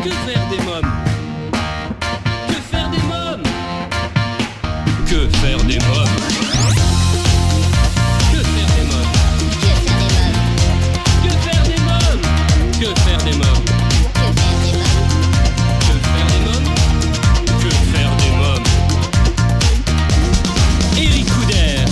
Que faire des mômes? Que faire des mômes? Que faire des mômes? Que faire des mômes? Que faire des mômes? Que faire des mômes? Que faire des mômes? Que faire des mômes? Eric Couder.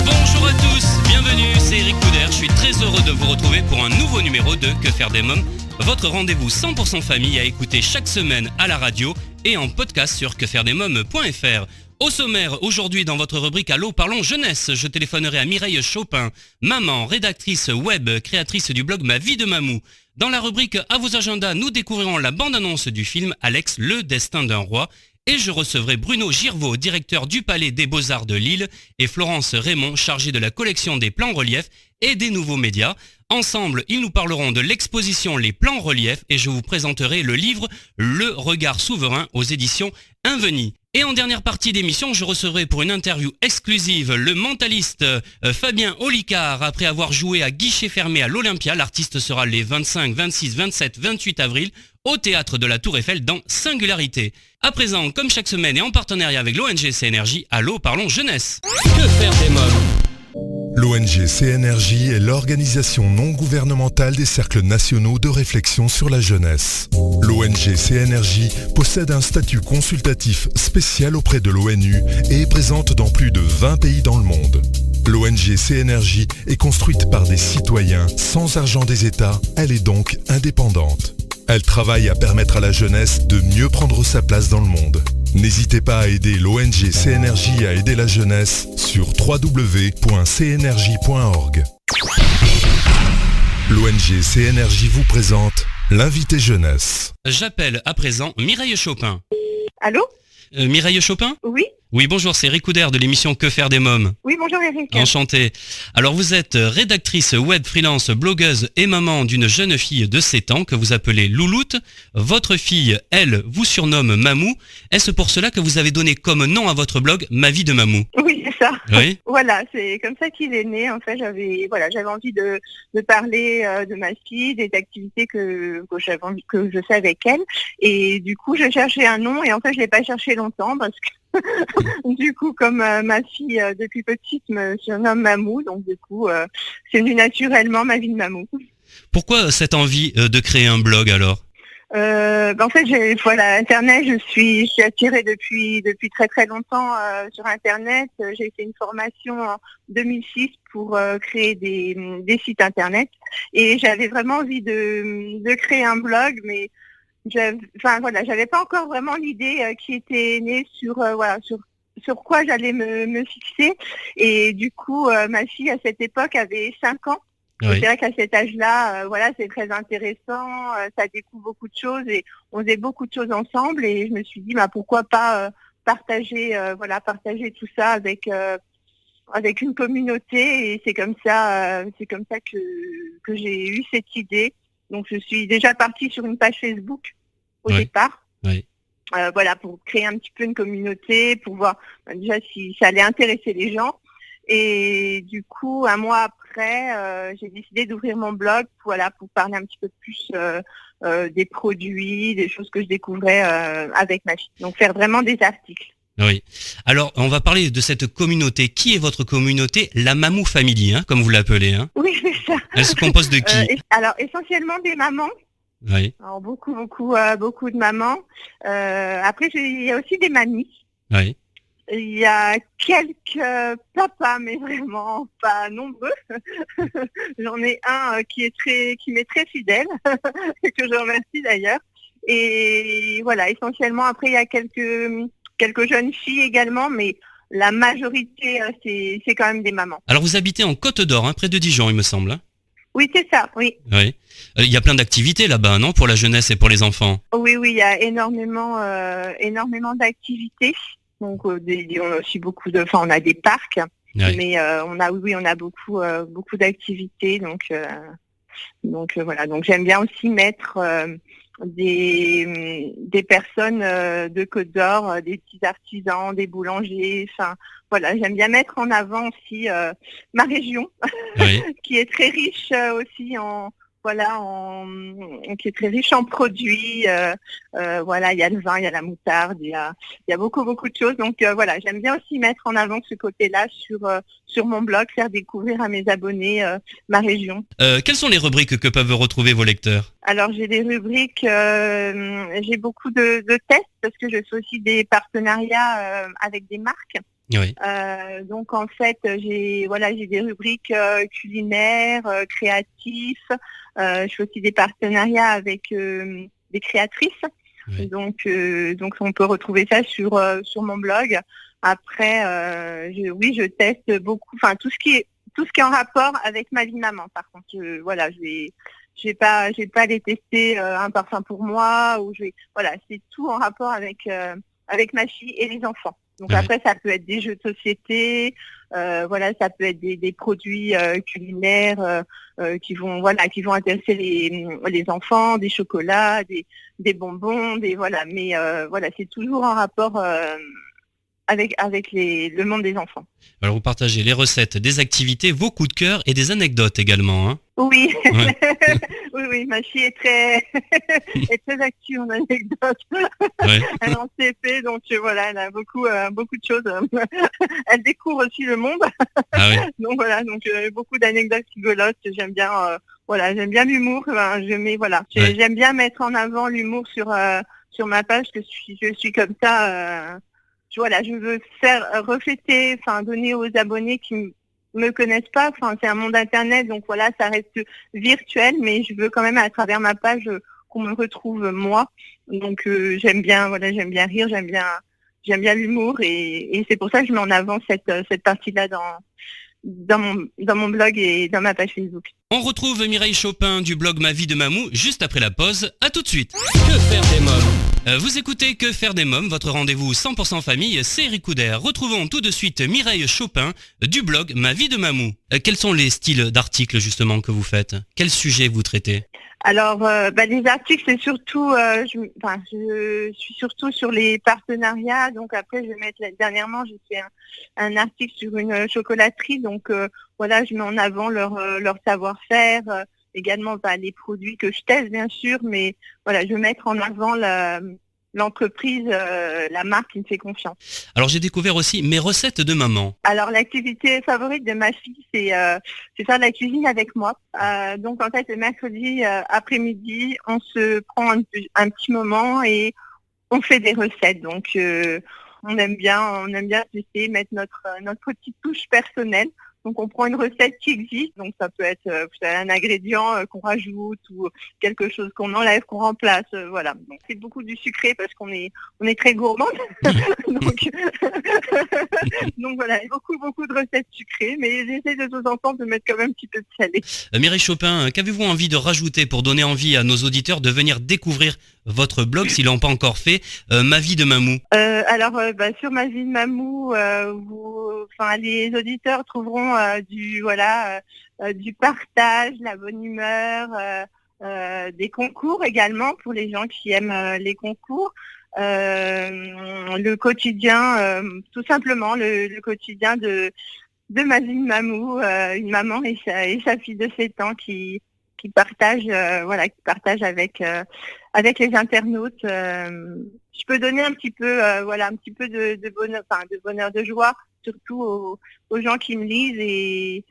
Bonjour à tous, bienvenue, c'est Eric Couder. Je suis très heureux de vous retrouver pour un nouveau numéro de Que faire des mômes, votre rendez-vous 100% famille à écouter chaque semaine à la radio et en podcast sur quefairedesmômes.fr. Au sommaire, aujourd'hui dans votre rubrique Allô, parlons jeunesse, je téléphonerai à Mireille Chopin, maman, rédactrice web, créatrice du blog Ma vie de Mamou. Dans la rubrique À vos agendas, nous découvrirons la bande-annonce du film Alex, le destin d'un roi. Et je recevrai Bruno Girvaud, directeur du Palais des Beaux-Arts de Lille, et Florence Raymond, chargée de la collection des plans reliefs et des nouveaux médias. Ensemble, ils nous parleront de l'exposition Les plans reliefs et je vous présenterai le livre Le regard souverain aux éditions Inveni. Et en dernière partie d'émission, je recevrai pour une interview exclusive le mentaliste Fabien Olicard. Après avoir joué à guichet fermé à l'Olympia, l'artiste sera les 25, 26, 27, 28 avril au théâtre de la Tour Eiffel dans Singularité. À présent, comme chaque semaine et en partenariat avec l'ONG CNRJ, Allô, parlons jeunesse. Que faire des mômes? L'ONG CNRJ est l'organisation non gouvernementale des cercles nationaux de réflexion sur la jeunesse. L'ONG CNRJ possède un statut consultatif spécial auprès de l'ONU et est présente dans plus de 20 pays dans le monde. L'ONG CNRJ est construite par des citoyens sans argent des États, elle est donc indépendante. Elle travaille à permettre à la jeunesse de mieux prendre sa place dans le monde. N'hésitez pas à aider l'ONG CNRJ à aider la jeunesse sur www.cnrj.org. L'ONG CNRJ vous présente l'invité jeunesse. J'appelle à présent Mireille Chopin. Allô? Mireille Chopin? Oui. Oui, bonjour, c'est Eric Couder de l'émission Que faire des mômes. Oui, bonjour Eric. Enchanté. Alors vous êtes rédactrice web freelance, blogueuse et maman d'une jeune fille de 7 ans que vous appelez Louloute. Votre fille, elle, vous surnomme Mamou. Est-ce pour cela que vous avez donné comme nom à votre blog Ma vie de Mamou? Oui, c'est ça. Oui. Voilà, c'est comme ça qu'il est né. En fait, j'avais envie de parler de ma fille, des activités que je fais avec elle. Et du coup, je cherchais un nom et en fait, je l'ai pas cherché longtemps parce que du coup, comme ma fille depuis petite me surnomme Mamou, donc du coup, c'est venu naturellement Ma vie de Mamou. Pourquoi cette envie de créer un blog alors? En fait, Internet, je suis attirée depuis très très longtemps sur Internet. J'ai fait une formation en 2006 pour créer des sites Internet et j'avais vraiment envie de créer un blog, mais j'avais pas encore vraiment l'idée qui était née sur quoi j'allais me fixer. Et du coup, ma fille à cette époque avait 5 ans. Oui. C'est vrai qu'à cet âge-là, c'est très intéressant, ça découvre beaucoup de choses et on faisait beaucoup de choses ensemble. Et je me suis dit, pourquoi pas partager tout ça avec une communauté. Et c'est comme ça que j'ai eu cette idée. Donc je suis déjà partie sur une page Facebook au départ. Oui. Pour créer un petit peu une communauté, pour voir déjà si ça allait intéresser les gens. Et du coup, un mois après, j'ai décidé d'ouvrir mon blog pour parler un petit peu plus des produits, des choses que je découvrais avec ma fille. Donc faire vraiment des articles. Oui. Alors, on va parler de cette communauté. Qui est votre communauté? La Mamou Family, comme vous l'appelez. Oui, c'est ça. Elle se compose de qui? Alors, essentiellement des mamans. Oui. Alors, beaucoup de mamans. Après, il y a aussi des mamies. Oui. Il y a quelques papas, mais vraiment pas nombreux. J'en ai un qui m'est très fidèle, que je remercie d'ailleurs. Et voilà, essentiellement, après, il y a quelques jeunes filles également, mais la majorité, c'est quand même des mamans. Alors, vous habitez en Côte d'Or, près de Dijon, il me semble. Oui, c'est ça, oui. Oui. Il y a plein d'activités là-bas, non, pour la jeunesse et pour les enfants? Oui, il y a énormément d'activités. Donc, on a aussi on a des parcs, oui. Mais on a beaucoup d'activités. Donc voilà. Donc, j'aime bien aussi mettre des personnes de Côte d'Or, des petits artisans, des boulangers. Enfin, voilà, j'aime bien mettre en avant aussi ma région, oui. qui est très riche aussi en voilà, qui est très riche en produits. Voilà, il y a le vin, il y a la moutarde, il y a beaucoup de choses. Donc voilà, j'aime bien aussi mettre en avant ce côté-là sur mon blog, faire découvrir à mes abonnés ma région. Quelles sont les rubriques que peuvent retrouver vos lecteurs ? Alors j'ai des rubriques, j'ai beaucoup de tests parce que je fais aussi des partenariats avec des marques. Oui. Donc en fait j'ai des rubriques culinaires, créatifs. Je fais aussi des partenariats avec des créatrices. Oui. Donc on peut retrouver ça sur mon blog. Après je teste beaucoup, enfin tout ce qui est en rapport avec ma vie de maman. Par contre je vais pas aller tester un parfum pour moi c'est tout en rapport avec ma fille et les enfants. Donc après ça peut être des jeux de société, ça peut être des produits culinaires qui vont intéresser les enfants, des chocolats, des bonbons, c'est toujours en rapport avec le monde des enfants. Alors vous partagez les recettes, des activités, vos coups de cœur et des anecdotes également, hein ? Oui, Ouais. oui, ma fille est très active en anecdotes. Ouais. Elle est en CP, donc elle a beaucoup de choses. Elle découvre aussi le monde. Ah oui. Donc beaucoup d'anecdotes rigolotes. J'aime bien l'humour. J'aime bien mettre en avant l'humour sur ma page, que je suis comme ça. Je veux faire refléter, donner aux abonnés qui me connaissent pas. C'est un monde internet, donc ça reste virtuel, mais je veux quand même à travers ma page qu'on me retrouve moi. Donc j'aime bien rire, j'aime bien l'humour et c'est pour ça que je mets en avant cette partie-là dans mon blog et dans ma page Facebook. On retrouve Mireille Chopin du blog Ma vie de Mamou juste après la pause. À tout de suite. Que faire des mômes ? Vous écoutez Que faire des mômes, votre rendez-vous 100% famille, c'est Eric Couder. Retrouvons tout de suite Mireille Chopin du blog Ma vie de Mamou. Quels sont les styles d'articles justement que vous faites ? Quels sujets vous traitez ? Alors, les articles, c'est surtout, je suis surtout sur les partenariats. Donc après, dernièrement, j'ai fait un article sur une chocolaterie. Donc je mets en avant leur savoir-faire, également les produits que je teste bien sûr, mais je veux mettre en avant l'entreprise, la marque qui me fait confiance. Alors j'ai découvert aussi mes recettes de maman. Alors l'activité favorite de ma fille, c'est faire de la cuisine avec moi. Donc en fait le mercredi après-midi, on se prend un petit moment et on fait des recettes. Donc on aime bien tester, mettre notre petite touche personnelle. Donc on prend une recette qui existe, donc ça peut être un ingrédient qu'on rajoute ou quelque chose qu'on enlève, qu'on remplace, voilà. Donc c'est beaucoup du sucré parce qu'on est très gourmand. donc voilà, beaucoup de recettes sucrées, mais j'essaie de temps en temps de mettre quand même un petit peu de salé. Mireille Chopin, qu'avez-vous envie de rajouter pour donner envie à nos auditeurs de venir découvrir votre blog s'ils l'ont pas encore fait, Ma vie de Mamou? Sur Ma vie de Mamou, les auditeurs trouveront du partage, la bonne humeur, des concours également pour les gens qui aiment les concours, le quotidien, tout simplement le quotidien de Ma vie de Mamou, une maman et sa fille de 7 ans qui partagent avec les internautes. Je peux donner un petit peu de bonheur, de joie, surtout aux gens qui me lisent, et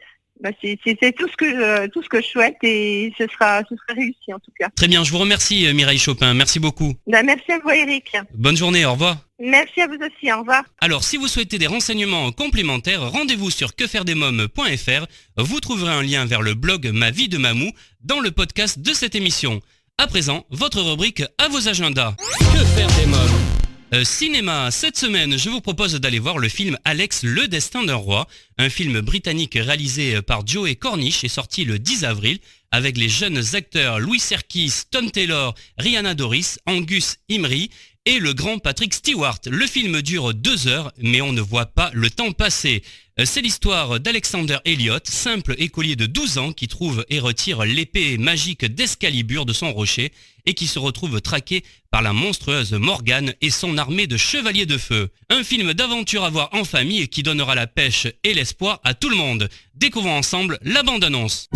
c'est tout ce que je souhaite, et ce sera réussi en tout cas. Très bien, je vous remercie Mireille Chopin, merci beaucoup. Merci à vous Eric. Bonne journée, au revoir. Merci à vous aussi, au revoir. Alors si vous souhaitez des renseignements complémentaires, rendez-vous sur quefairedesmoms.fr. Vous trouverez un lien vers le blog Ma vie de Mamou dans le podcast de cette émission. À présent, votre rubrique à vos agendas. Que faire des mômes ? Cinéma, cette semaine, je vous propose d'aller voir le film Alex, le destin d'un roi, un film britannique réalisé par Joey Cornish et sorti le 10 avril avec les jeunes acteurs Louis Serkis, Tom Taylor, Rihanna Doris, Angus Imrie et le grand Patrick Stewart. Le film dure 2 heures, mais on ne voit pas le temps passer. C'est l'histoire d'Alexander Elliot, simple écolier de 12 ans qui trouve et retire l'épée magique d'Excalibur de son rocher et qui se retrouve traqué par la monstrueuse Morgane et son armée de chevaliers de feu. Un film d'aventure à voir en famille qui donnera la pêche et l'espoir à tout le monde. Découvrons ensemble la bande-annonce.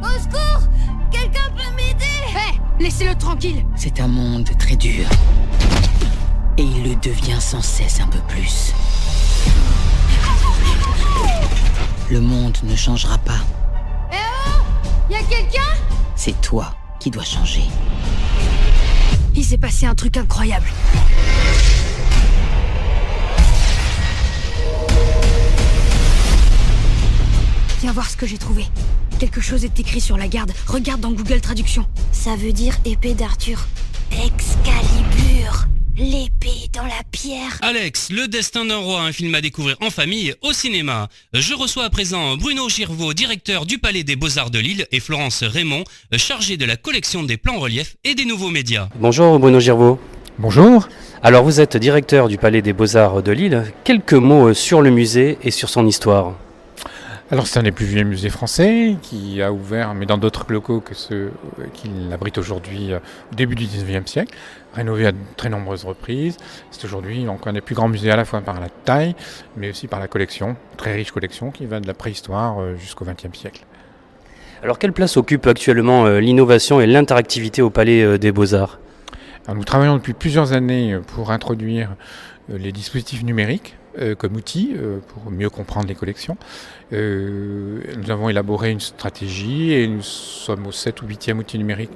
Au secours! Quelqu'un peut m'aider? Hé! Laissez-le tranquille! C'est un monde très dur. Et il le devient sans cesse un peu plus. Le monde ne changera pas. Eh oh! Y'a quelqu'un? C'est toi qui dois changer. Il s'est passé un truc incroyable. Viens voir ce que j'ai trouvé. Quelque chose est écrit sur la garde. Regarde dans Google Traduction. Ça veut dire épée d'Arthur. Excalibur, l'épée dans la pierre. Alex, Le Destin d'un roi, un film à découvrir en famille au cinéma. Je reçois à présent Bruno Girvaud, directeur du Palais des Beaux-Arts de Lille, et Florence Raymond, chargée de la collection des plans reliefs et des nouveaux médias. Bonjour Bruno Girvaud. Bonjour. Alors vous êtes directeur du Palais des Beaux-Arts de Lille. Quelques mots sur le musée et sur son histoire. Alors c'est un des plus vieux musées français qui a ouvert, mais dans d'autres locaux que ceux qu'il abrite aujourd'hui au début du 19e siècle, rénové à de très nombreuses reprises. C'est aujourd'hui donc un des plus grands musées à la fois par la taille, mais aussi par la collection, très riche collection qui va de la préhistoire jusqu'au 20e siècle. Alors quelle place occupe actuellement l'innovation et l'interactivité au Palais des Beaux-Arts ? Alors, nous travaillons depuis plusieurs années pour introduire les dispositifs numériques comme outil pour mieux comprendre les collections. Nous avons élaboré une stratégie et nous sommes au 7 ou 8e outil numérique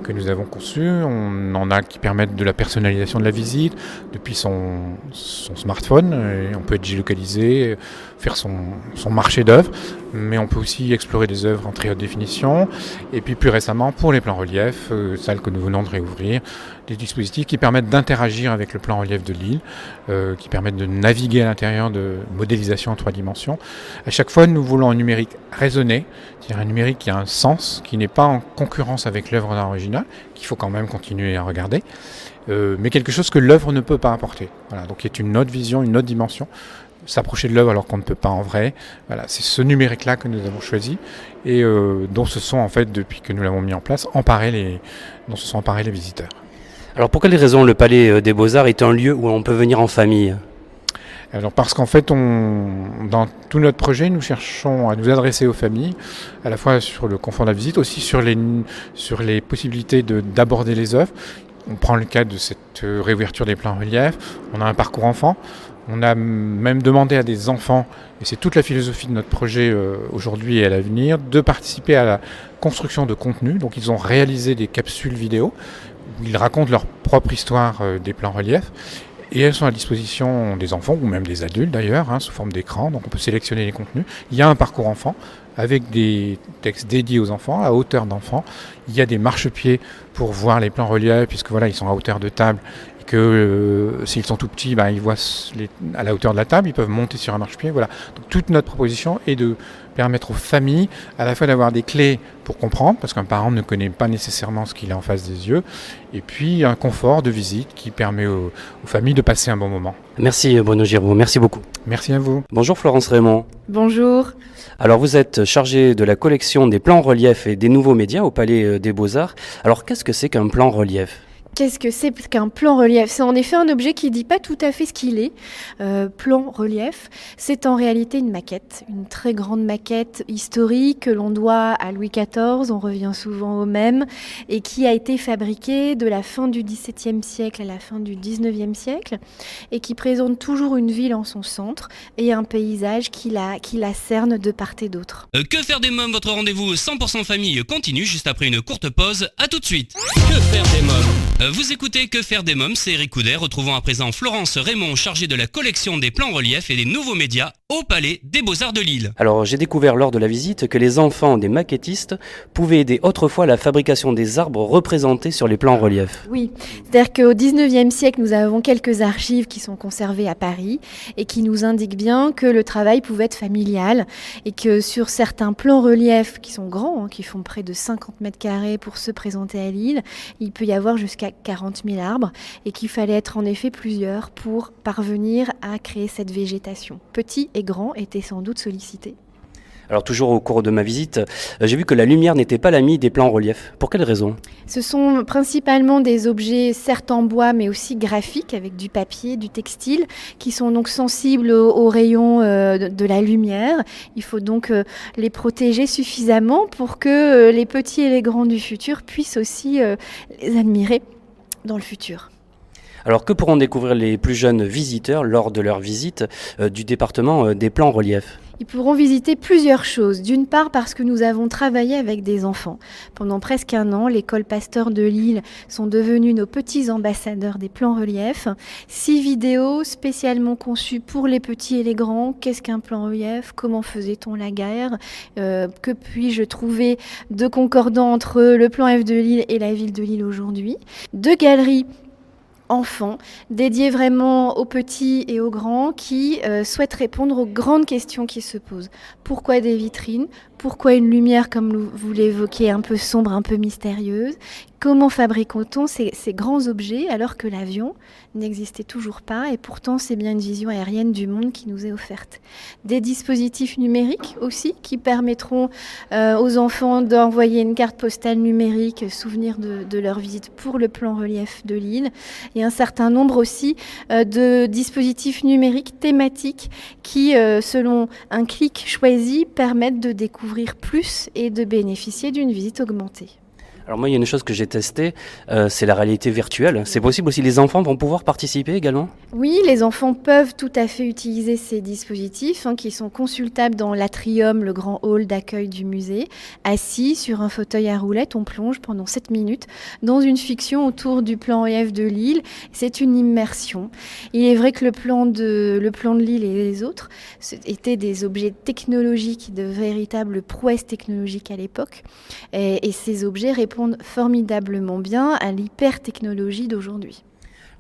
que nous avons conçu. On en a qui permettent de la personnalisation de la visite depuis son smartphone. Et on peut être géolocalisé, faire son marché d'œuvres, mais on peut aussi explorer des œuvres en très haute définition. Et puis plus récemment, pour les plans reliefs, salle que nous venons de réouvrir, des dispositifs qui permettent d'interagir avec le plan relief de Lille, qui permettent de naviguer à l'intérieur de modélisation en 3 dimensions. À chaque fois, nous voulons un numérique raisonné, c'est-à-dire un numérique qui a un sens, qui n'est pas en concurrence avec l'œuvre d'art originale, qu'il faut quand même continuer à regarder, mais quelque chose que l'œuvre ne peut pas apporter. Voilà, donc il y a une autre vision, une autre dimension, s'approcher de l'œuvre alors qu'on ne peut pas en vrai. Voilà, c'est ce numérique-là que nous avons choisi et dont se sont en fait, depuis que nous l'avons mis en place, dont se sont emparés les visiteurs. Alors pour quelles raisons le Palais des Beaux-Arts est un lieu où on peut venir en famille ? Alors parce qu'en fait, dans tout notre projet, nous cherchons à nous adresser aux familles, à la fois sur le confort de la visite, aussi sur les possibilités d'aborder les œuvres. On prend le cas de cette réouverture des plans reliefs, on a un parcours enfant, on a même demandé à des enfants, et c'est toute la philosophie de notre projet aujourd'hui et à l'avenir, de participer à la construction de contenu. Donc ils ont réalisé des capsules vidéo où ils racontent leur propre histoire des plans reliefs. Et elles sont à disposition des enfants, ou même des adultes d'ailleurs, sous forme d'écran. Donc on peut sélectionner les contenus. Il y a un parcours enfant avec des textes dédiés aux enfants, à hauteur d'enfants. Il y a des marchepieds pour voir les plans reliefs, puisque voilà, ils sont à hauteur de table. Et que s'ils sont tout petits, ils voient à la hauteur de la table, ils peuvent monter sur un marchepied. Voilà. Donc toute notre proposition est de permettre aux familles à la fois d'avoir des clés pour comprendre, parce qu'un parent ne connaît pas nécessairement ce qu'il a en face des yeux, et puis un confort de visite qui permet aux familles de passer un bon moment. Merci Bruno Girvaud, merci beaucoup. Merci à vous. Bonjour Florence Raymond. Bonjour. Alors vous êtes chargée de la collection des plans reliefs et des nouveaux médias au Palais des Beaux-Arts. Alors qu'est-ce que c'est qu'un plan relief ? Qu'est-ce que c'est qu'un plan relief ? C'est en effet un objet qui ne dit pas tout à fait ce qu'il est. Plan relief, c'est en réalité une maquette, une très grande maquette historique que l'on doit à Louis XIV, on revient souvent au même, et qui a été fabriquée de la fin du XVIIe siècle à la fin du XIXe siècle, et qui présente toujours une ville en son centre et un paysage qui la cerne de part et d'autre. Que faire des mômes, votre rendez-vous 100% famille continue juste après une courte pause. À tout de suite. Que faire des mômes ? Vous écoutez Que faire des mômes, c'est Eric Couder. Retrouvons à présent Florence Raymond, chargée de la collection des plans reliefs et des nouveaux médias au Palais des Beaux-Arts de Lille. Alors j'ai découvert lors de la visite que les enfants des maquettistes pouvaient aider autrefois à la fabrication des arbres représentés sur les plans reliefs. Oui, c'est-à-dire qu'au XIXe siècle, nous avons quelques archives qui sont conservées à Paris et qui nous indiquent bien que le travail pouvait être familial et que sur certains plans reliefs qui sont grands, qui font près de 50 mètres carrés pour se présenter à Lille, il peut y avoir jusqu'à 40 000 arbres et qu'il fallait être en effet plusieurs pour parvenir à créer cette végétation. Petits et grands étaient sans doute sollicités. Alors toujours au cours de ma visite, j'ai vu que la lumière n'était pas l'amie des plans en relief. Pour quelle raison ? Ce sont principalement des objets certes en bois mais aussi graphiques avec du papier, du textile qui sont donc sensibles aux rayons de la lumière. Il faut donc les protéger suffisamment pour que les petits et les grands du futur puissent aussi les admirer dans le futur. Alors que pourront découvrir les plus jeunes visiteurs lors de leur visite du département des plans en relief ? Ils pourront visiter plusieurs choses. D'une part parce que nous avons travaillé avec des enfants. Pendant presque 1 an, l'école Pasteur de Lille sont devenus nos petits ambassadeurs des plans relief. 6 vidéos spécialement conçues pour les petits et les grands. Qu'est-ce qu'un plan relief ? Comment faisait-on la guerre ? Que puis-je trouver de concordant entre le plan F de Lille et la ville de Lille aujourd'hui ? 2 galeries enfants, dédiés vraiment aux petits et aux grands qui souhaitent répondre aux grandes questions qui se posent. Pourquoi des vitrines ? Pourquoi une lumière, comme vous l'évoquez, un peu sombre, un peu mystérieuse ? Comment fabrique-t-on ces grands objets alors que l'avion n'existait toujours pas et pourtant c'est bien une vision aérienne du monde qui nous est offerte. Des dispositifs numériques aussi qui permettront aux enfants d'envoyer une carte postale numérique, souvenir de leur visite pour le plan relief de Lille et un certain nombre aussi de dispositifs numériques thématiques qui, selon un clic choisi, permettent de découvrir plus et de bénéficier d'une visite augmentée. Alors moi, il y a une chose que j'ai testée, c'est la réalité virtuelle. C'est possible aussi, les enfants vont pouvoir participer également ? Oui, les enfants peuvent tout à fait utiliser ces dispositifs qui sont consultables dans l'atrium, le grand hall d'accueil du musée. Assis sur un fauteuil à roulettes, on plonge pendant 7 minutes dans une fiction autour du plan relief de Lille. C'est une immersion. Il est vrai que le plan de Lille et les autres étaient des objets technologiques, de véritables prouesses technologiques à l'époque. Et ces objets répondent formidablement bien à l'hyper-technologie d'aujourd'hui.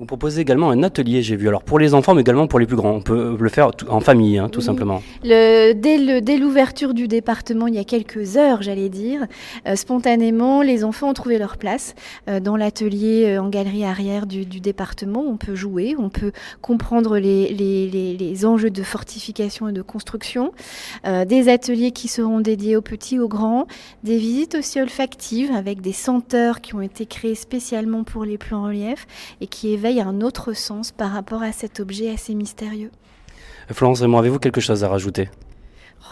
Vous proposez également un atelier, j'ai vu, alors pour les enfants mais également pour les plus grands. On peut le faire en famille, tout simplement. Dès l'ouverture du département, il y a quelques heures, j'allais dire, spontanément, les enfants ont trouvé leur place dans l'atelier en galerie arrière du département. On peut jouer, on peut comprendre les enjeux de fortification et de construction. Des ateliers qui seront dédiés aux petits, aux grands. Des visites aussi olfactives avec des senteurs qui ont été créées spécialement pour les plans relief et qui éveillent un autre sens par rapport à cet objet assez mystérieux. Florence Raymond, avez-vous quelque chose à rajouter ?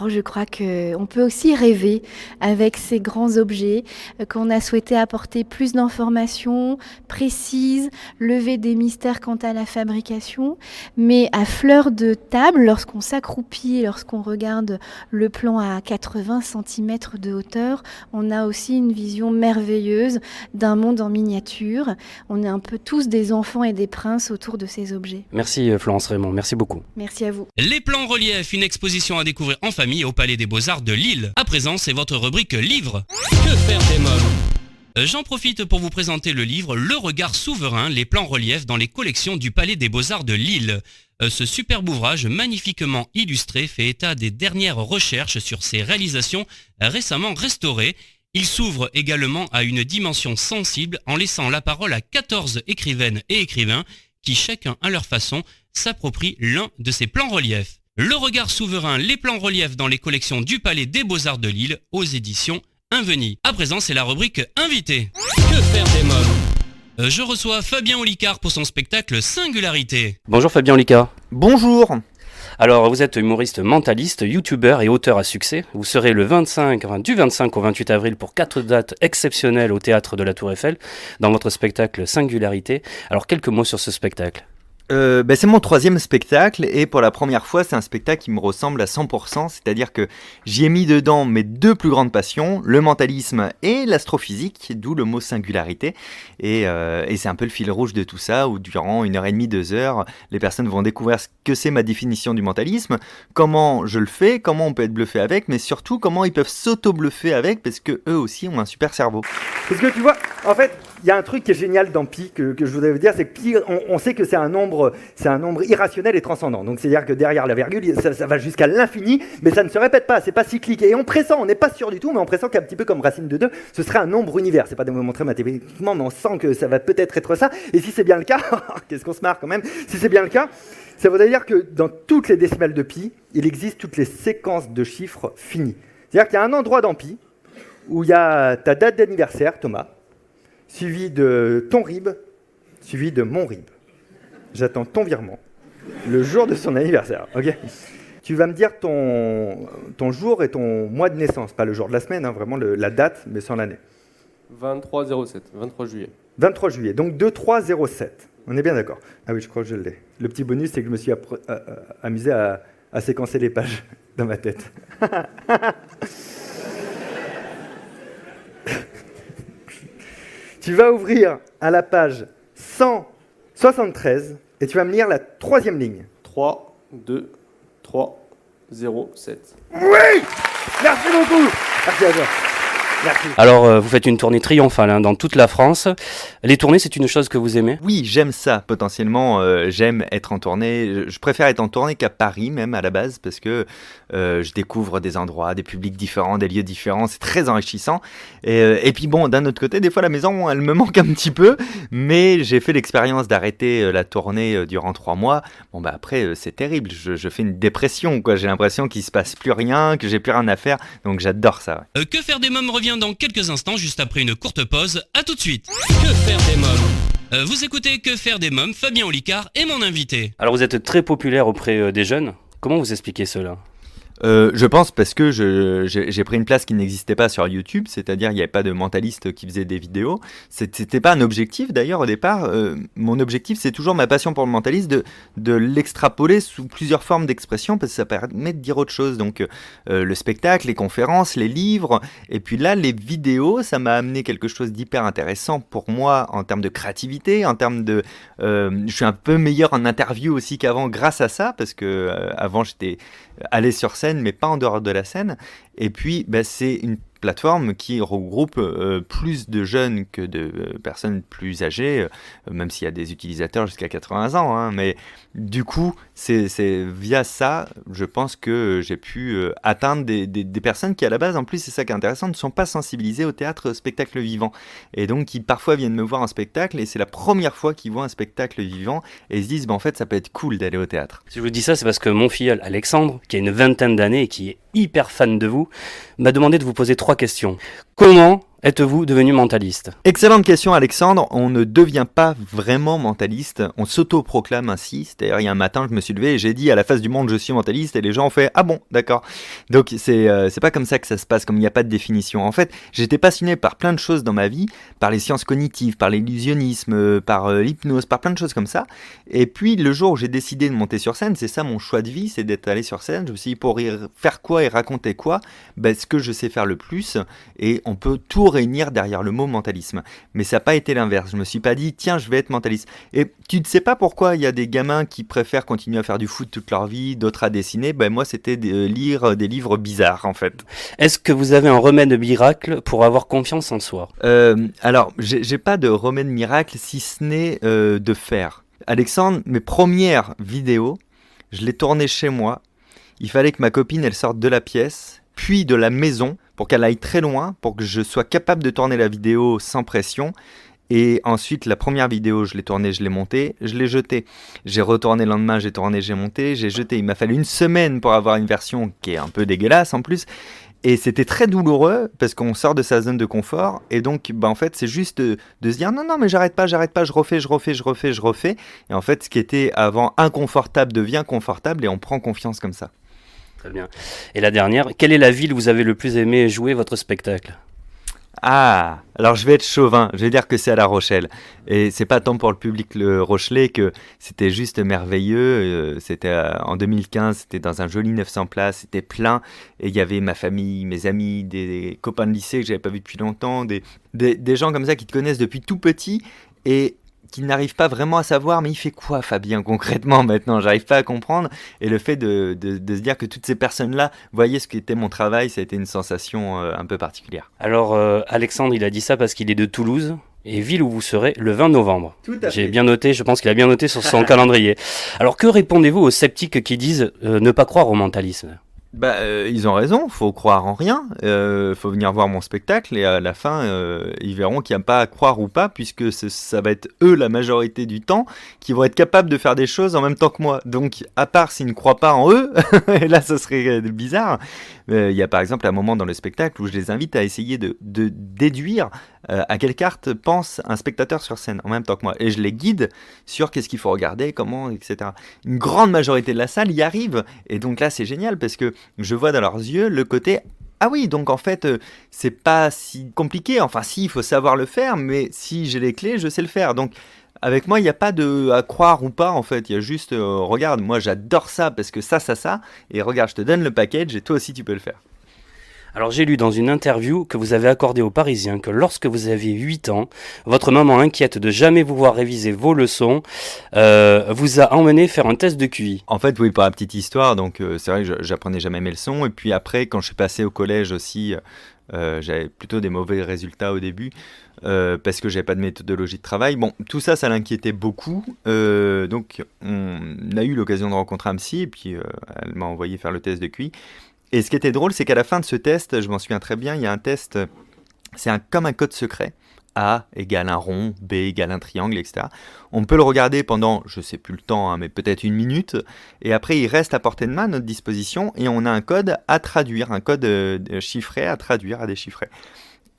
Je crois qu'on peut aussi rêver avec ces grands objets, qu'on a souhaité apporter plus d'informations précises, lever des mystères quant à la fabrication, mais à fleur de table, lorsqu'on s'accroupit, lorsqu'on regarde le plan à 80 cm de hauteur, on a aussi une vision merveilleuse d'un monde en miniature. On est un peu tous des enfants et des princes autour de ces objets. Merci Florence Raymond, merci beaucoup. Merci à vous. Les plans relief, une exposition à découvrir en famille au Palais des Beaux-Arts de Lille. À présent, c'est votre rubrique livre. Que faire des mômes ? J'en profite pour vous présenter le livre Le regard souverain, les plans relief dans les collections du Palais des Beaux-Arts de Lille. Ce superbe ouvrage magnifiquement illustré fait état des dernières recherches sur ces réalisations récemment restaurées. Il s'ouvre également à une dimension sensible en laissant la parole à 14 écrivaines et écrivains qui, chacun à leur façon, s'approprient l'un de ces plans relief. Le regard souverain, les plans relief dans les collections du Palais des Beaux-Arts de Lille aux éditions Inveni. À présent, c'est la rubrique Invité. Que faire des mômes ? Je reçois Fabien Olicard pour son spectacle Singularité. Bonjour Fabien Olicard. Bonjour. Alors, vous êtes humoriste mentaliste, youtubeur et auteur à succès. Vous serez du 25 au 28 avril pour 4 dates exceptionnelles au Théâtre de la Tour Eiffel dans votre spectacle Singularité. Alors, quelques mots sur ce spectacle. C'est mon 3e spectacle et pour la première fois c'est un spectacle qui me ressemble à 100%, c'est-à-dire que j'y ai mis dedans mes 2 plus grandes passions, le mentalisme et l'astrophysique, d'où le mot singularité et c'est un peu le fil rouge de tout ça où durant 1h30, 2 heures, les personnes vont découvrir ce que c'est ma définition du mentalisme, comment je le fais, comment on peut être bluffé avec, mais surtout comment ils peuvent s'auto-bluffer avec parce que eux aussi ont un super cerveau. Parce que tu vois, en fait, il y a un truc qui est génial dans Pi que je voudrais vous dire, c'est que Pi, on sait que c'est un nombre irrationnel et transcendant. Donc c'est-à-dire que derrière la virgule, ça va jusqu'à l'infini, mais ça ne se répète pas, c'est pas cyclique. Et on pressent, on n'est pas sûr du tout, mais on pressent qu'un petit peu comme racine de 2, ce serait un nombre univers. C'est pas démontré mathématiquement, mais on sent que ça va peut-être être ça. Et si c'est bien le cas, qu'est-ce qu'on se marre quand même, si c'est bien le cas, Ça voudrait dire que dans toutes les décimales de pi, il existe toutes les séquences de chiffres finis. C'est-à-dire qu'il y a un endroit dans pi où il y a ta date d'anniversaire, Thomas, suivi de ton RIB, suivi de mon RIB. J'attends ton virement le jour de son anniversaire, ok ? Tu vas me dire ton jour et ton mois de naissance, pas le jour de la semaine, hein, vraiment la date, mais sans l'année. 23/07, 23 juillet. 23 juillet, donc 2307. On est bien d'accord. Ah oui, je crois que je l'ai. Le petit bonus, c'est que je me suis amusé à séquencer les pages dans ma tête. Tu vas ouvrir à la page 173 et tu vas me lire la troisième ligne. 3, 2, 3, 0, 7. Oui ! Merci beaucoup. Merci à toi. Merci. Alors, vous faites une tournée triomphale hein, dans toute la France. Les tournées, c'est une chose que vous aimez ? Oui, j'aime ça. Potentiellement, j'aime être en tournée. Je préfère être en tournée qu'à Paris, même à la base, parce que je découvre des endroits, des publics différents, des lieux différents. C'est très enrichissant. Et puis bon, d'un autre côté, des fois, la maison, elle me manque un petit peu. Mais j'ai fait l'expérience d'arrêter la tournée durant 3 mois. Bon, bah après, c'est terrible. Je fais une dépression, quoi. J'ai l'impression qu'il se passe plus rien, que j'ai plus rien à faire. Donc, j'adore ça. Ouais. Que faire des mômes revient dans quelques instants, juste après une courte pause. À tout de suite. Que faire des mômes ? Vous écoutez Que faire des mômes, Fabien Olicard est mon invité. Alors vous êtes très populaire auprès des jeunes. Comment vous expliquez cela ? Je pense parce que j'ai pris une place qui n'existait pas sur YouTube, c'est-à-dire il n'y avait pas de mentaliste qui faisait des vidéos. C'était pas un objectif d'ailleurs au départ. Mon objectif, c'est toujours ma passion pour le mentalisme, de l'extrapoler sous plusieurs formes d'expression parce que ça permet de dire autre chose. Donc le spectacle, les conférences, les livres, et puis là les vidéos, ça m'a amené quelque chose d'hyper intéressant pour moi en termes de créativité, en termes de... je suis un peu meilleur en interview aussi qu'avant grâce à ça parce que avant j'étais allé sur scène mais pas en dehors de la scène. Et puis, c'est une plateforme qui regroupe plus de jeunes que de personnes plus âgées, même s'il y a des utilisateurs jusqu'à 80 ans. Hein, mais du coup, c'est via ça, je pense que j'ai pu atteindre des personnes qui, à la base, en plus, c'est ça qui est intéressant, ne sont pas sensibilisées au théâtre spectacle vivant. Et donc, qui parfois viennent me voir en spectacle, et c'est la première fois qu'ils voient un spectacle vivant, et ils se disent, en fait, ça peut être cool d'aller au théâtre. Si je vous dis ça, c'est parce que mon filleul, Alexandre, qui a une vingtaine d'années et qui est hyper fan de vous, m'a demandé de vous poser 3 questions. Comment êtes-vous devenu mentaliste ? Excellente question Alexandre, on ne devient pas vraiment mentaliste, on s'auto-proclame ainsi, c'est-à-dire il y a un matin je me suis levé et j'ai dit à la face du monde je suis mentaliste et les gens ont fait ah bon d'accord, donc c'est pas comme ça que ça se passe, comme il n'y a pas de définition. En fait j'étais passionné par plein de choses dans ma vie, par les sciences cognitives, par l'illusionnisme, par l'hypnose, par plein de choses comme ça, et puis le jour où j'ai décidé de monter sur scène, c'est ça mon choix de vie, c'est d'être allé sur scène, je me suis dit pour faire quoi et raconter quoi, ce que je sais faire le plus, et on peut tout réunir derrière le mot mentalisme. Mais ça n'a pas été l'inverse. Je me suis pas dit, tiens, je vais être mentaliste. Et tu ne sais pas pourquoi il y a des gamins qui préfèrent continuer à faire du foot toute leur vie, d'autres à dessiner. Moi, c'était lire des livres bizarres, en fait. Est-ce que vous avez un remède miracle pour avoir confiance en soi ? Alors, j'ai pas de remède miracle, si ce n'est de faire. Alexandre, mes premières vidéos, je les tournais chez moi. Il fallait que ma copine, elle sorte de la pièce, puis de la maison, pour qu'elle aille très loin, pour que je sois capable de tourner la vidéo sans pression. Et ensuite, la première vidéo, je l'ai tournée, je l'ai montée, je l'ai jetée. J'ai retourné le lendemain, j'ai tourné, j'ai monté, j'ai jeté. Il m'a fallu 1 semaine pour avoir une version qui est un peu dégueulasse en plus. Et c'était très douloureux parce qu'on sort de sa zone de confort. Et donc, en fait, c'est juste de se dire non, mais j'arrête pas, je refais. Et en fait, ce qui était avant inconfortable devient confortable et on prend confiance comme ça. Très bien. Et la dernière, quelle est la ville où vous avez le plus aimé jouer votre spectacle ? Ah, alors je vais être chauvin, je vais dire que c'est à La Rochelle. Et c'est pas tant pour le public le Rochelais que c'était juste merveilleux. C'était en 2015, c'était dans un joli 900 places, c'était plein. Et il y avait ma famille, mes amis, des copains de lycée que j'avais pas vus depuis longtemps, des gens comme ça qui te connaissent depuis tout petit et qui n'arrivent pas vraiment à savoir, mais il fait quoi Fabien concrètement maintenant ? J'arrive pas à comprendre. Et le fait de se dire que toutes ces personnes-là voyaient ce qu'était mon travail, ça a été une sensation un peu particulière. Alors Alexandre, il a dit ça parce qu'il est de Toulouse, et ville où vous serez le 20 novembre. Tout à fait. J'ai bien noté, je pense qu'il a bien noté sur son calendrier. Alors que répondez-vous aux sceptiques qui disent ne pas croire au mentalisme ? Ils ont raison, faut croire en rien, faut venir voir mon spectacle et à la fin, ils verront qu'il n'y a pas à croire ou pas, puisque ça va être eux la majorité du temps qui vont être capables de faire des choses en même temps que moi. Donc, à part s'ils ne croient pas en eux, et là ça serait bizarre, il y a par exemple un moment dans le spectacle où je les invite à essayer de déduire à quelle carte pense un spectateur sur scène en même temps que moi. Et je les guide sur qu'est-ce qu'il faut regarder, comment, etc. Une grande majorité de la salle y arrive. Et donc là, c'est génial parce que je vois dans leurs yeux le côté « Ah oui, donc en fait, c'est pas si compliqué. Enfin si, il faut savoir le faire, mais si j'ai les clés, je sais le faire. » Donc avec moi, il n'y a pas à croire ou pas, en fait. Il y a juste, regarde, moi j'adore ça parce que ça. Et regarde, je te donne le package et toi aussi tu peux le faire. Alors j'ai lu dans une interview que vous avez accordée aux Parisiens que lorsque vous aviez 8 ans, votre maman inquiète de jamais vous voir réviser vos leçons, vous a emmené faire un test de QI. En fait, oui, pour la petite histoire, donc c'est vrai que j'apprenais jamais mes leçons. Et puis après, quand je suis passé au collège aussi, j'avais plutôt des mauvais résultats au début. Parce que j'avais pas de méthodologie de travail. Bon, tout ça, ça l'inquiétait beaucoup. Donc on a eu l'occasion de rencontrer un psy et puis elle m'a envoyé faire le test de QI. Et ce qui était drôle, c'est qu'à la fin de ce test, je m'en souviens très bien, il y a un test, c'est comme un code secret. A égale un rond, B égale un triangle, etc. On peut le regarder pendant, je sais plus le temps, mais peut-être 1 minute. Et après, il reste à portée de main à notre disposition et on a un code à traduire, un code chiffré à traduire, à déchiffrer.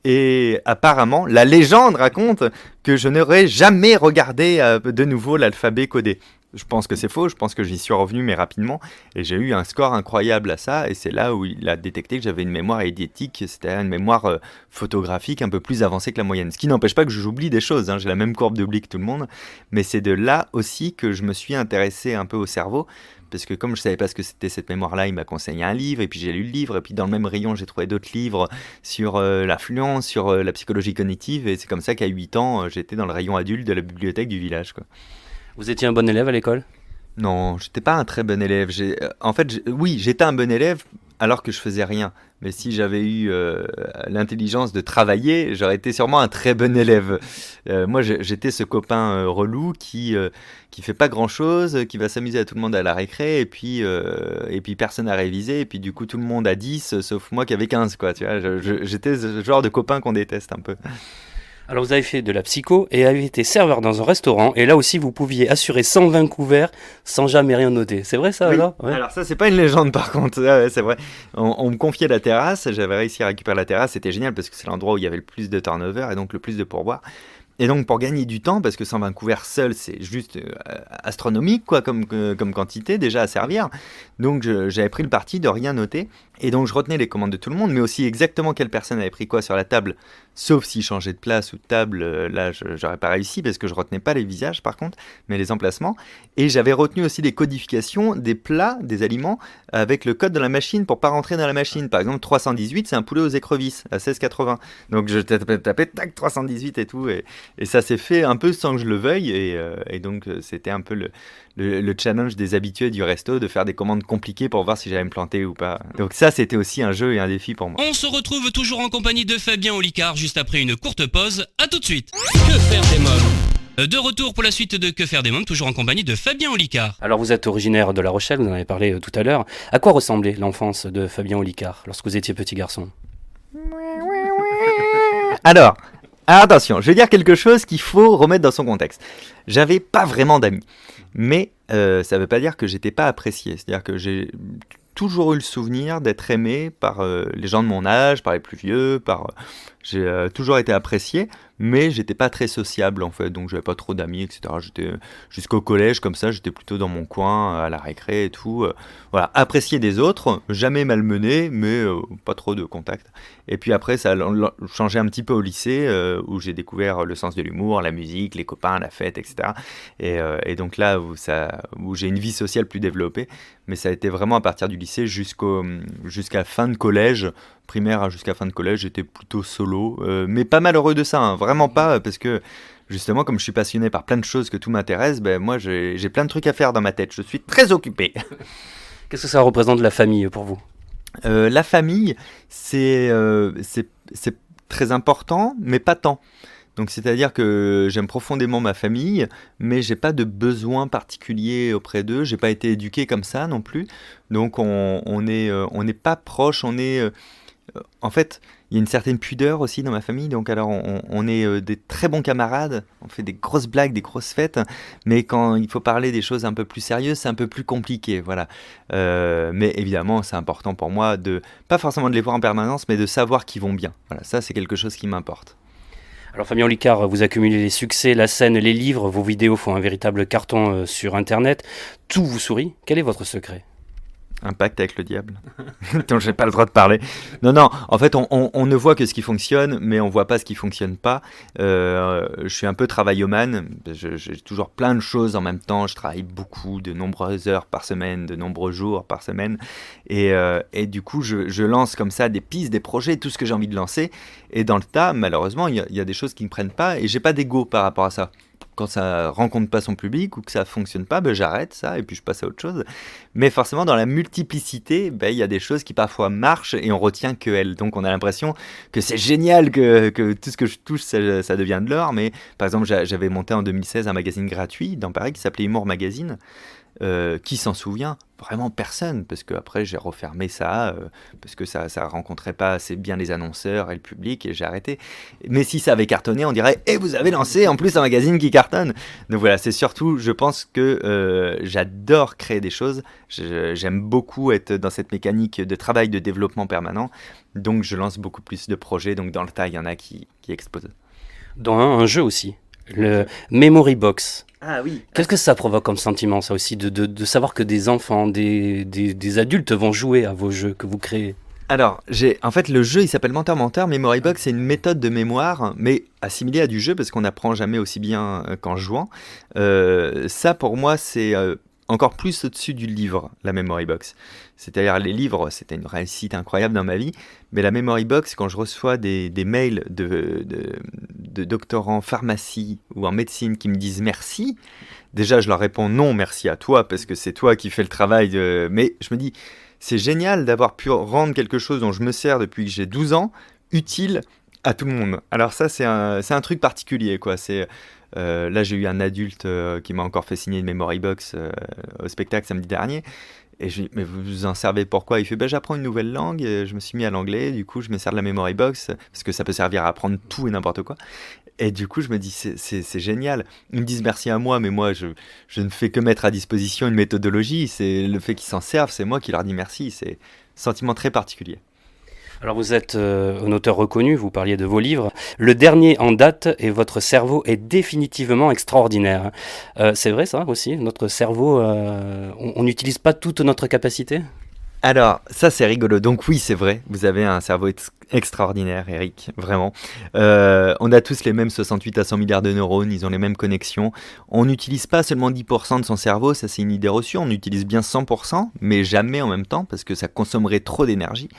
Et apparemment, la légende raconte que je n'aurais jamais regardé de nouveau l'alphabet codé. Je pense que c'est faux, je pense que j'y suis revenu, mais rapidement. Et j'ai eu un score incroyable à ça. Et c'est là où il a détecté que j'avais une mémoire eidetique, c'est-à-dire une mémoire photographique un peu plus avancée que la moyenne. Ce qui n'empêche pas que j'oublie des choses, hein. J'ai la même courbe d'oubli que tout le monde. Mais c'est de là aussi que je me suis intéressé un peu au cerveau. Parce que comme je ne savais pas ce que c'était cette mémoire-là, il m'a conseillé un livre, et puis j'ai lu le livre, et puis dans le même rayon, j'ai trouvé d'autres livres sur l'influence, sur la psychologie cognitive, et c'est comme ça qu'à 8 ans, j'étais dans le rayon adulte de la bibliothèque du village, quoi. Vous étiez un bon élève à l'école ? Non, j'étais pas un très bon élève. Oui, j'étais un bon élève alors que je faisais rien. Mais si j'avais eu l'intelligence de travailler, j'aurais été sûrement un très bon élève. Moi, j'étais ce copain relou qui fait pas grand-chose, qui va s'amuser à tout le monde à la récré, et puis personne n'a révisé, et puis du coup tout le monde a 10, sauf moi qui avait 15, quoi. Tu vois, j'étais ce genre de copain qu'on déteste un peu. Alors vous avez fait de la psycho et avez été serveur dans un restaurant, et là aussi vous pouviez assurer 120 couverts sans jamais rien noter. C'est vrai ça, oui. alors ouais. Alors ça, c'est pas une légende par contre, ouais, c'est vrai. On me confiait la terrasse, j'avais réussi à récupérer la terrasse, c'était génial parce que c'est l'endroit où il y avait le plus de turnover et donc le plus de pourboire. Et donc pour gagner du temps, parce que 120 couverts seuls, c'est juste astronomique quoi, comme quantité déjà à servir. Donc j'avais pris le parti de rien noter. Et donc je retenais les commandes de tout le monde, mais aussi exactement quelle personne avait pris quoi sur la table. Sauf s'il changeait de place ou de table, là j'aurais pas réussi parce que je retenais pas les visages par contre, mais les emplacements. Et j'avais retenu aussi les codifications des plats, des aliments, avec le code de la machine pour pas rentrer dans la machine. Par exemple 318, c'est un poulet aux écrevisses à 16,80. Donc je tapais tac 318 et tout, et ça s'est fait un peu sans que je le veuille, et donc c'était un peu le challenge des habitués du resto de faire des commandes compliquées pour voir si j'allais me planter ou pas. Donc ça, c'était aussi un jeu et un défi pour moi. On se retrouve toujours en compagnie de Fabien Olicard juste après une courte pause. À tout de suite. Que faire des mômes ? De retour pour la suite de Que faire des mômes, toujours en compagnie de Fabien Olicard. Alors vous êtes originaire de La Rochelle, vous en avez parlé tout à l'heure. À quoi ressemblait l'enfance de Fabien Olicard lorsque vous étiez petit garçon ? Alors, attention, je vais dire quelque chose qu'il faut remettre dans son contexte. J'avais pas vraiment d'amis, mais ça veut pas dire que j'étais pas apprécié. C'est-à-dire que j'ai toujours eu le souvenir d'être aimé par les gens de mon âge, par les plus vieux, j'ai toujours été apprécié, mais j'étais pas très sociable en fait, donc j'avais pas trop d'amis, etc. J'étais jusqu'au collège comme ça, j'étais plutôt dans mon coin à la récré et tout. Voilà, apprécié des autres, jamais malmené, mais pas trop de contact. Et puis après, ça a changé un petit peu au lycée, où j'ai découvert le sens de l'humour, la musique, les copains, la fête, etc. Et donc là, où j'ai une vie sociale plus développée, mais ça a été vraiment à partir du lycée jusqu'à fin de collège, primaire jusqu'à fin de collège, j'étais plutôt solo, mais pas malheureux de ça, hein, vraiment pas, parce que justement, comme je suis passionné par plein de choses, que tout m'intéresse, ben moi j'ai plein de trucs à faire dans ma tête, je suis très occupé. Qu'est-ce que ça représente la famille pour vous ? La famille, c'est très important, mais pas tant. Donc c'est-à-dire que j'aime profondément ma famille, mais j'ai pas de besoin particulier auprès d'eux. J'ai pas été éduqué comme ça non plus. Donc on n'est pas proche. En fait, il y a une certaine pudeur aussi dans ma famille. Donc alors on est des très bons camarades. On fait des grosses blagues, des grosses fêtes. Mais quand il faut parler des choses un peu plus sérieuses, c'est un peu plus compliqué. Voilà. Mais évidemment, c'est important pour moi pas forcément de les voir en permanence, mais de savoir qu'ils vont bien. Voilà, ça c'est quelque chose qui m'importe. Alors Fabien Olicard, vous accumulez les succès, la scène, les livres, vos vidéos font un véritable carton sur Internet. Tout vous sourit. Quel est votre secret ? Un pacte avec le diable dont j'ai pas le droit de parler. Non, en fait, on ne voit que ce qui fonctionne, mais on voit pas ce qui fonctionne pas. Je suis un peu travaillomane. J'ai toujours plein de choses en même temps. Je travaille beaucoup, de nombreuses heures par semaine, de nombreux jours par semaine. Et du coup, je lance comme ça des pistes, des projets, tout ce que j'ai envie de lancer. Et dans le tas, malheureusement, il y a des choses qui ne prennent pas. Et j'ai pas d'ego par rapport à ça. Quand ça rencontre pas son public ou que ça fonctionne pas, j'arrête ça et puis je passe à autre chose. Mais forcément, dans la multiplicité, il y a des choses qui parfois marchent et on retient qu'elles. Donc on a l'impression que c'est génial, que tout ce que je touche, ça devient de l'or. Mais par exemple, j'avais monté en 2016 un magazine gratuit dans Paris qui s'appelait Humour Magazine. Qui s'en souvient? Vraiment personne, parce qu'après j'ai refermé ça, parce que ça rencontrait pas assez bien les annonceurs et le public, et j'ai arrêté. Mais si ça avait cartonné, on dirait « Et vous avez lancé en plus un magazine qui cartonne !» Donc voilà, c'est surtout, je pense que j'adore créer des choses, j'aime beaucoup être dans cette mécanique de travail, de développement permanent, donc je lance beaucoup plus de projets, donc dans le tas, il y en a qui explosent. Dans un jeu aussi, le Memory Box. Ah oui. Qu'est-ce que ça provoque comme sentiment, ça aussi, de savoir que des enfants, des adultes vont jouer à vos jeux que vous créez? Alors, en fait, le jeu, il s'appelle Menteur. Memory Box, c'est une méthode de mémoire, mais assimilée à du jeu, parce qu'on n'apprend jamais aussi bien qu'en jouant. Ça, pour moi, c'est encore plus au-dessus du livre, la Memory Box. C'est-à-dire, les livres, c'était une réussite incroyable dans ma vie, mais la Memory Box, quand je reçois des mails de doctorants en pharmacie ou en médecine qui me disent merci, déjà, je leur réponds non, merci à toi, parce que c'est toi qui fais le travail. Mais je me dis, c'est génial d'avoir pu rendre quelque chose dont je me sers depuis que j'ai 12 ans, utile à tout le monde. Alors ça, c'est un truc particulier, quoi. Là, j'ai eu un adulte qui m'a encore fait signer une Memory Box au spectacle samedi dernier. Et je lui dis, mais vous vous en servez pourquoi? Il fait, j'apprends une nouvelle langue, je me suis mis à l'anglais, du coup, je me sers de la Memory Box, parce que ça peut servir à apprendre tout et n'importe quoi. Et du coup, je me dis, c'est génial. Ils me disent merci à moi, mais moi, je ne fais que mettre à disposition une méthodologie. C'est le fait qu'ils s'en servent, c'est moi qui leur dis merci. C'est un sentiment très particulier. Alors vous êtes un auteur reconnu, vous parliez de vos livres. Le dernier en date et votre cerveau est définitivement extraordinaire. C'est vrai ça aussi, notre cerveau, on n'utilise pas toute notre capacité? Alors, ça c'est rigolo. Donc oui, c'est vrai, vous avez un cerveau extraordinaire, Eric, vraiment. On a tous les mêmes 68 à 100 milliards de neurones, ils ont les mêmes connexions. On n'utilise pas seulement 10% de son cerveau, ça c'est une idée reçue, on utilise bien 100%, mais jamais en même temps, parce que ça consommerait trop d'énergie.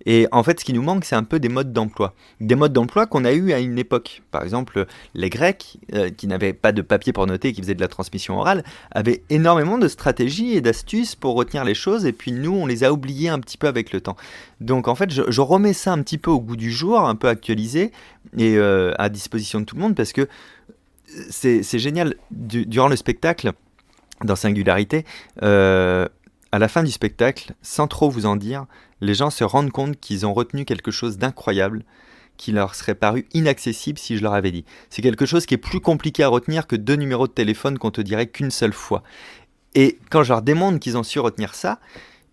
Et en fait, ce qui nous manque, c'est un peu des modes d'emploi. Des modes d'emploi qu'on a eu à une époque. Par exemple, les Grecs, qui n'avaient pas de papier pour noter, qui faisaient de la transmission orale, avaient énormément de stratégies et d'astuces pour retenir les choses, et puis nous, on les a oubliées un petit peu avec le temps. Donc en fait, je remets ça un petit peu au goût du jour, un peu actualisé, et à disposition de tout le monde, parce que c'est génial. Durant le spectacle, dans Singularité, à la fin du spectacle, sans trop vous en dire, les gens se rendent compte qu'ils ont retenu quelque chose d'incroyable qui leur serait paru inaccessible si je leur avais dit. C'est quelque chose qui est plus compliqué à retenir que 2 numéros de téléphone qu'on te dirait qu'une seule fois. Et quand je leur démontre qu'ils ont su retenir ça,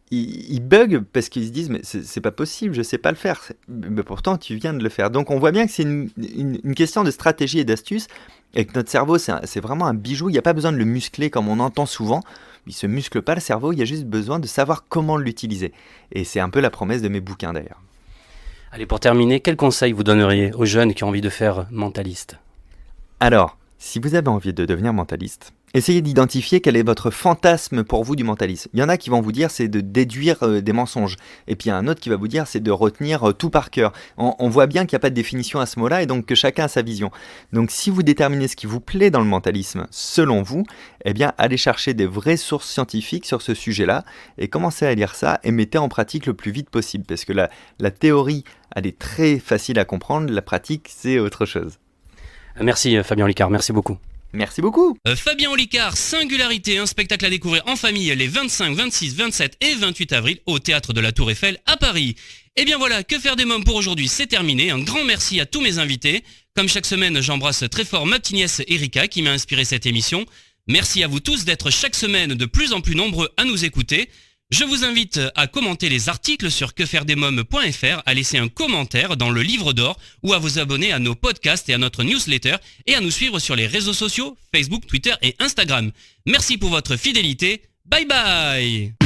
ils bug parce qu'ils se disent mais c'est pas possible, je sais pas le faire. Mais pourtant tu viens de le faire. Donc on voit bien que c'est une question de stratégie et d'astuce, et que notre cerveau c'est vraiment un bijou. Il n'y a pas besoin de le muscler comme on entend souvent. Il se muscle pas le cerveau, il y a juste besoin de savoir comment l'utiliser. Et c'est un peu la promesse de mes bouquins d'ailleurs. Allez, pour terminer, quel conseil vous donneriez aux jeunes qui ont envie de faire mentaliste? Alors, si vous avez envie de devenir mentaliste, essayez d'identifier quel est votre fantasme pour vous du mentalisme. Il y en a qui vont vous dire c'est de déduire des mensonges. Et puis il y a un autre qui va vous dire c'est de retenir tout par cœur. On voit bien qu'il n'y a pas de définition à ce mot-là et donc que chacun a sa vision. Donc si vous déterminez ce qui vous plaît dans le mentalisme, selon vous, eh bien allez chercher des vraies sources scientifiques sur ce sujet-là et commencez à lire ça et mettez en pratique le plus vite possible. Parce que la théorie, elle est très facile à comprendre, la pratique, c'est autre chose. Merci Fabien Olicard, merci beaucoup. Merci beaucoup. Fabien Olicard, Singularité, un spectacle à découvrir en famille les 25, 26, 27 et 28 avril au Théâtre de la Tour Eiffel à Paris. Et bien voilà, Que faire des mômes pour aujourd'hui, c'est terminé. Un grand merci à tous mes invités. Comme chaque semaine, j'embrasse très fort ma petite nièce Erika qui m'a inspiré cette émission. Merci à vous tous d'être chaque semaine de plus en plus nombreux à nous écouter. Je vous invite à commenter les articles sur quefairedesmoms.fr, à laisser un commentaire dans le livre d'or ou à vous abonner à nos podcasts et à notre newsletter et à nous suivre sur les réseaux sociaux, Facebook, Twitter et Instagram. Merci pour votre fidélité. Bye bye!